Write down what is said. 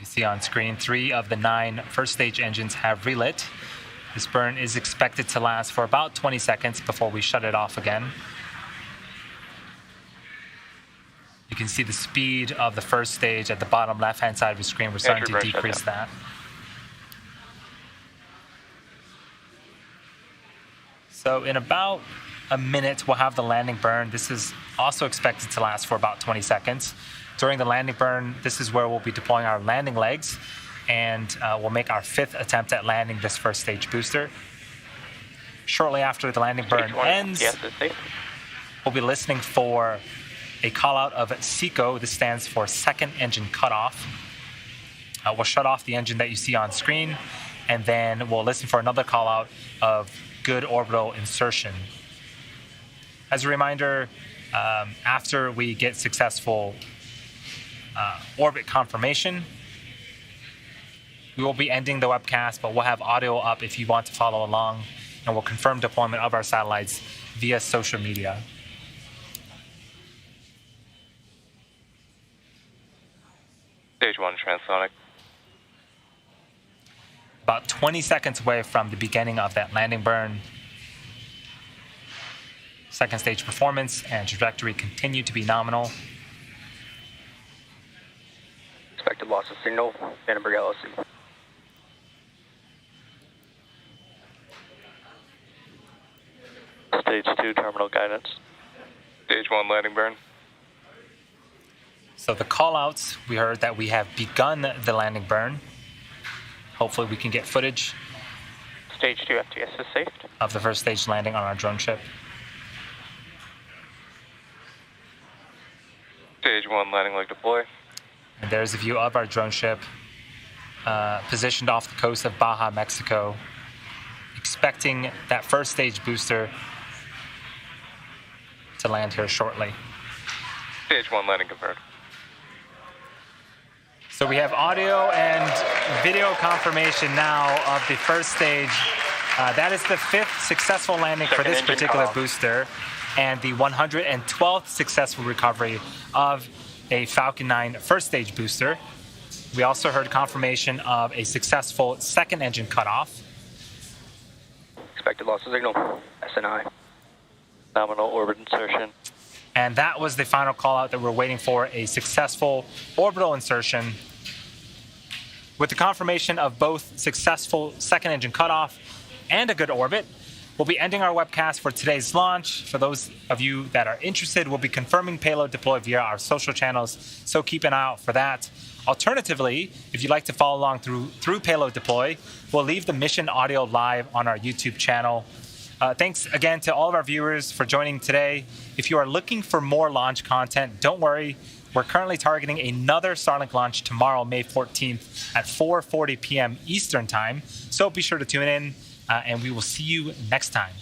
can see on screen 3 of the 9 first stage engines have relit. This burn is expected to last for about 20 seconds before we shut it off again. You can see the speed of the first stage at the bottom left-hand side of the screen. We're starting to decrease that. So in about a minute, we'll have the landing burn. This is also expected to last for about 20 seconds. During the landing burn, this is where we'll be deploying our landing legs, and we'll make our 5th attempt at landing this first stage booster. Shortly after the landing burn ends, we'll be listening for a call out of SECO. This stands for second engine cutoff. We'll shut off the engine that you see on screen, and then we'll listen for another call out of good orbital insertion. As a reminder, after we get successful orbit confirmation, we will be ending the webcast, but we'll have audio up if you want to follow along, and we'll confirm deployment of our satellites via social media. Stage 1 transonic. About 20 seconds away from the beginning of that landing burn. Second stage performance and trajectory continue to be nominal. Expected loss of signal, Vandenberg LLC. Stage 2 terminal guidance. Stage 1 landing burn. So the call-outs, we heard that we have begun the landing burn. Hopefully we can get footage Stage 2 FTS is safe. of the first stage landing on our drone ship. Stage 1 landing leg deploy. And there's a view of our drone ship positioned off the coast of Baja, Mexico, expecting that first stage booster to land here shortly. Stage 1 landing confirmed. So we have audio and video confirmation now of the first stage. That is the 5th successful landing for this particular booster, and the 112th successful recovery of a Falcon 9 first stage booster. We also heard confirmation of a successful second engine cutoff. Expected loss of signal, SNI. Nominal orbit insertion. And that was the final call out that we're waiting for, a successful orbital insertion. With the confirmation of both successful second engine cutoff and a good orbit, we'll be ending our webcast for today's launch. For those of you that are interested, we'll be confirming payload deploy via our social channels, so keep an eye out for that. Alternatively, if you'd like to follow along through payload deploy, we'll leave the mission audio live on our YouTube channel. Thanks again to all of our viewers for joining today. If you are looking for more launch content, don't worry. We're currently targeting another Starlink launch tomorrow, May 14th at 4:40 p.m. Eastern Time. So be sure to tune in, and we will see you next time.